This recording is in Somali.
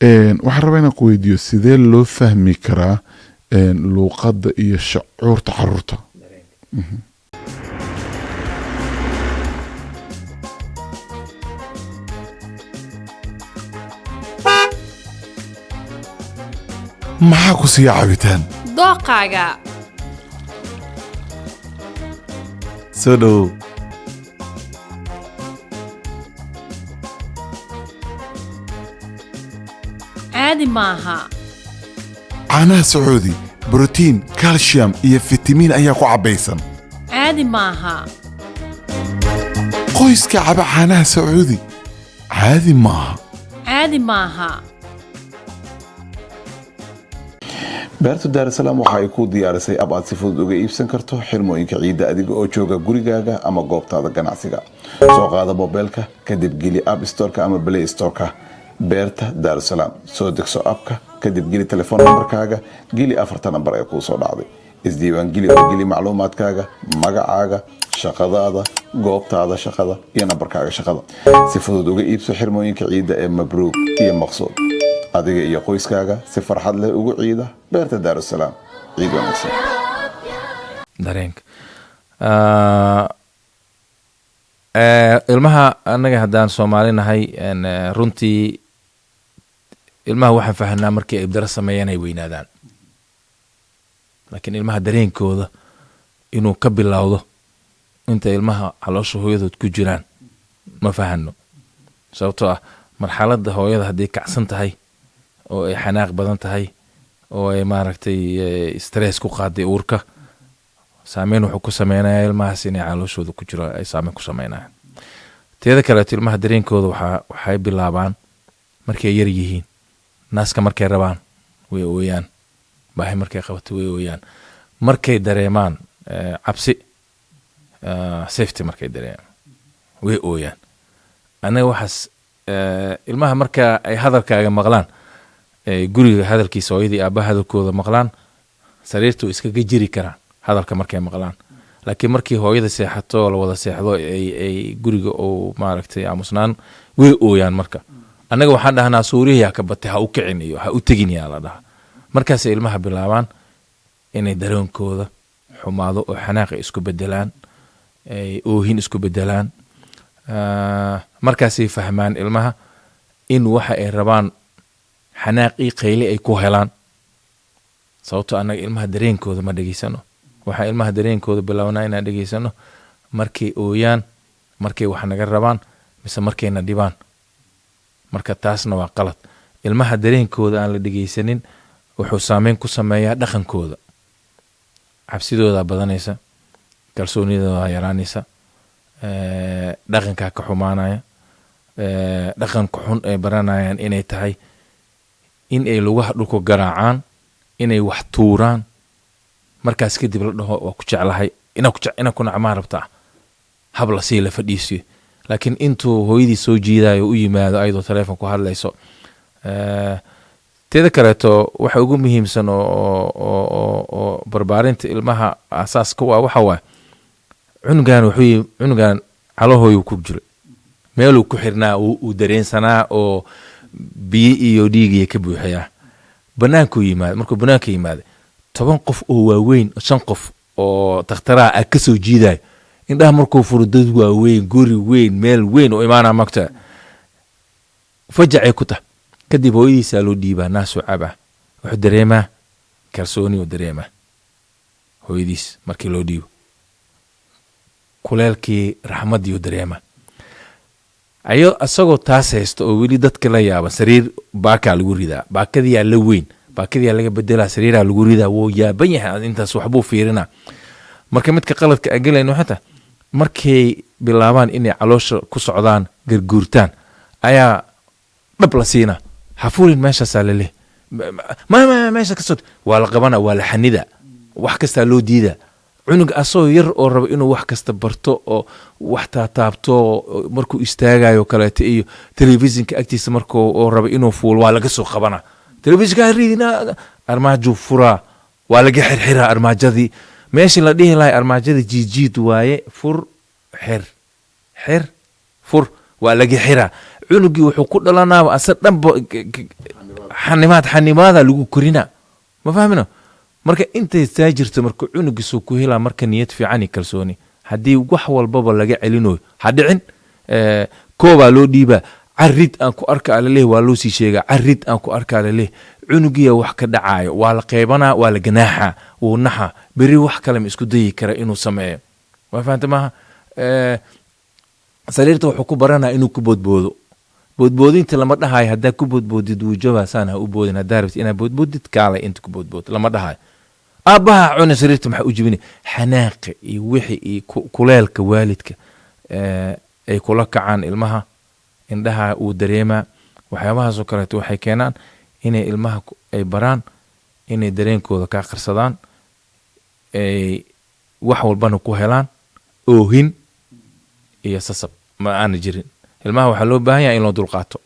waxaan rabaa inaan ku weydiiyo sidee loo fahmi karaa luuqadda iyo shucuurta caruurta. maxaa ku sii cabitaan dooqaaga soo dhow caadi maaha caanaha sacuudi borotiin kalsiyum iyo fitamiin ayaa ku cabbaysan. caadi maaha qoyska caba caanaha sacuudi caadi maaha. caadi maaha beerta daarusalaam waxa ay ku diyaarisay ab aad si fudud uga iibsan karto xirmooyinka ciidda adiga oo jooga gurigaaga ama goobtaada ganacsiga. soo qaada mobilka kadib geli app store-ka ama play store-ka beerta daarusalaam. soo degso appka kadib geli telefoon numberkaaga geli 4 number ee kuu soo dhacday. isdiiwaan geli oo geli macluumaadkaaga magacaaga shaqadaada goobtaada shaqada iyo nambarkaaga shaqada. si fudud uga iibso xirmooyinka ciidda ee mabruuk iyo maqsuud adiga iyo qoyskaaga si farxad leh ugu ciida beerta daarusalaam. ciid wanaagsan. dareenka ilmaha anaga haddaan Soomaali nahay runtii ilmaha waxaan fahanaa markii ay ibdara sameeyaan ay weynaadaan, laakiin ilmaha dareenkooda inuu ka bilowdo inta ilmaha caloosha hooyadood ku jiraan ma fahano. sababtoo ah marxaladda hooyada haddii kacsan tahay oo ay xanaaq badan tahay oo ay maaragtay stress ku qaaday uurka, saameyn wuxuu ku sameynayaa ilmahaas inay calooshooda ku jiro ay saameyn ku sameynayaan. teeda kale ilmaha dareenkooda waxay bilaabaan markay yar yihiin. naaska markay rabaan way ooyaan, baahi markay qabato way ooyaan, markay dareemaan cabsi safety markay dareemaan way ooyaan. anaga waxaas ilmaha marka ay hadalkaaga maqlaan guriga hadalkiisa hooyadii aabbaha hadalkooda maqlaan sariirtu iskaga jiri karaan hadalka markay maqlaan, laakiin markii hooyada seexato la wada seexdo ay guriga oo maaragtay aamusnaan way ooyaan. marka annaga waxaan dhahnaa suuriya ka batay ha u kicin iyo ha u tegin yaa la dhahaa. markaas ilmaha bilaabaan inay dareenkooda xumaado oo xanaaq isku bedelaan, ay oohin isku bedelaan. markaasay fahmaan ilmaha in waxa ay rabaan xanaaqii qayli ay ku helaan. sababtoo annaga ilmaha dareenkooda ma dhageysano. waxaa ilmaha dareenkooda bilaabnaa inaan dhageysano markay ooyaan, markay wax naga rabaan, mise markayna dhibaan. marka taasna waa qalad. ilmaha dareenkooda aan la dhageysanin wuxuu saameyn ku sameeyaa dhaqankooda. cabsidooda badanaysa, kalsoonidooda yaraanaysa, dhaqanka ka xumaanaya, dhaqanka xun ay baranayaan inay tahay in ay lugaha dhulku garaacaan, inay wax tuuraan. markaas kadib la dhaho waa ku jeclahay inaa ku nacmaan rabtaa hab la sii la fadhiisiyo. laakiin intuu hooyadii soo jiidayo u yimaado ayadoo telefoon ku hadlayso. teeda kaleeto waxa ugu muhiimsan oo barbaarinta ilmaha asaaska waa waxa waay cunugan calahooyu ku jiro meeluu ku xirnaa uu dareensanaa oo biyo iyo dhiigiya ka buuxayaa. bannaankuu yimaada, markuu bannaanka yimaada 10 qof oo waaweyn 5 qof oo takhtaraha ah ka soo jiidayo indhaha markuu furo dad waaweyn guri weyn meel weyn oo imaanaa magta fajacay ku tahay. kadib hooyadiisaa loo dhiibaa naasoo cabaa wuxuu dareemaa kalsooni oo dareemaa hooyadiis markii loo dhiibo kuleelkii raxmadii oo dareemaa. asagoo taas haysta oo weli dadka la yaaba sariir baakaa lagu ridaa, baakadiyaa la weyn, baakadiyaa laga bedelaa, sariiraa lagu ridaa. wuu yaaban yahay intaas waxbuu fiirinaa. marka midka qaladka agalayno xataa markay bilaabaan inay caloosha ku socdaan garguurtaan ayaa dhab la siinaa. hafuulin meeshaasaa laleh meesha ka sod waa la qabana, waa la xanida, wax kastaa loo diidaa. cunug asoo yar oo raba inuu wax kasta barto oo wax taataabto markuu istaagayo kaleeto iyo telefishinka agtiisa markuu raba inuu fuulo waa laga soo qabana. telefishinka ridina armaajo furaa, waa laga xirxiraa armaajadii. meeshii la dhihi lahay armaajada jiijiid waaye, fur xir fur waa laga xiraa. cunugii wuxuu ku dhalanaaba asa dhanba xanimaada lagu korina ma fahmino marka intay saa jirto marka cunugiisu ku helaa marka niyad fiican iyo kalsooni haddii wax walbaba laga celinayo ha dhicin koobaa loo dhiibaa carid aan ku arka alaleeh waa loo sii sheegaa carid aan ku arka alaleeh cunugiya wax ka dhacaayo waa la qeybanaa waa la ganaaxa wuu naxa beri wax kale ma isku dayi kara inuu sameeyo waa fahanta maaha sariirta wuxuu ku baranaa inuu ku boodboodo boodboodinta lama dhahayo haddaa ku boodboodid wuujabasaan ha u boodin haddaa rabtid inaad boodboodid kaalay inta ku boodbood lama dhahayo aabbaha cuna sariirta maxaa u jibinay xanaaqa iyo wixii iyo kuleelka waalidka ay kula kacaan ilmaha indhaha uu dareemaa waxyaabahaasoo kaleeto waxay keenaan inay ilmaha ay baraan inay dareenkooda ka qarsadaan ay wax walbana ku helaan oohin iyo sasab ma aana jirin ilmaha waxaa loo baahan yahay in loo dulqaato